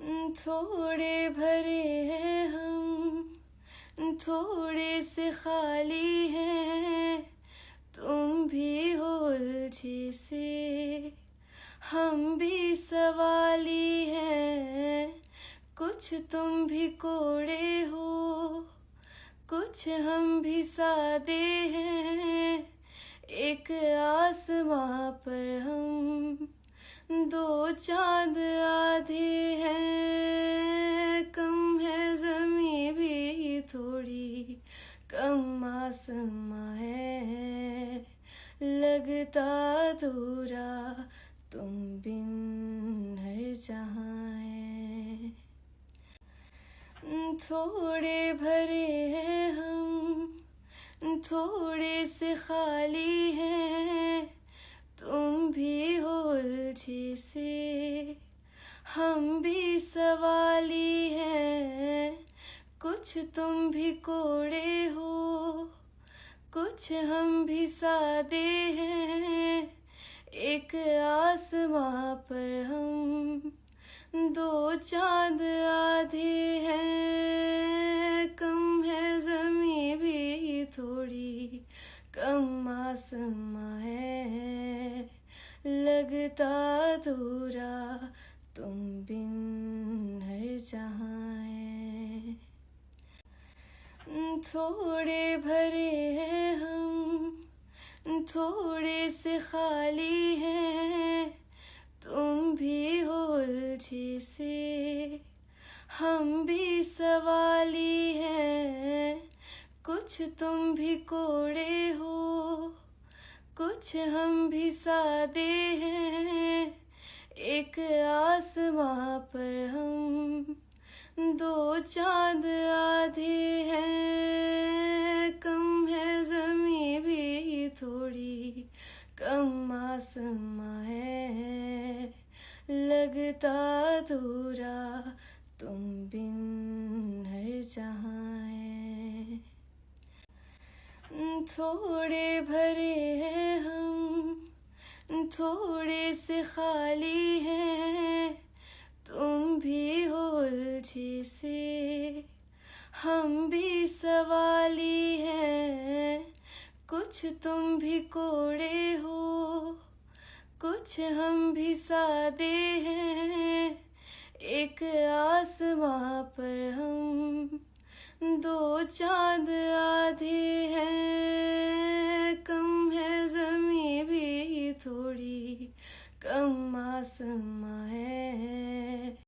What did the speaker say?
थोड़े भरे हैं हम, थोड़े से खाली हैं। तुम भी हो उलझे से, हम भी सवाली हैं। कुछ तुम भी कोड़े हो, कुछ हम भी सादे हैं। एक आसमां पर हम दो चांद आधे हैं। कम है ज़मीं भी थोड़ी, कम आसमां है। लगता अधूरा तुम बिन हर जहाँ है। थोड़े भरे हैं हम, थोड़े से खाली हैं। तुम भी हो उलझे से, हम भी सवाली हैं। कुछ तुम भी कोड़े हो, कुछ हम भी सादे हैं। एक आसमां पर हम दो चांद आधे हैं। कम है ज़मीं भी थोड़ी, कम आसमां है। लगता अधूरा तुम बिन हर जहाँ है। थोड़े भरे हैं हम, थोड़े से खाली हैं। तुम भी हो उलझे से, हम भी सवाली हैं। कुछ तुम भी कोड़े हो, कुछ हम भी सादे हैं। एक आसमां पर हम दो चांद आधे हैं। कम है ज़मीं भी थोड़ी, कम आसमां है। लगता अधूरा तुम बिन हर जहाँ है। थोड़े भरे हैं हम, थोड़े से खाली हैं। तुम भी हो उलझे से, हम भी सवाली हैं। कुछ तुम भी कोड़े हो, कुछ हम भी सादे हैं। एक आसमां पर हम दो चांद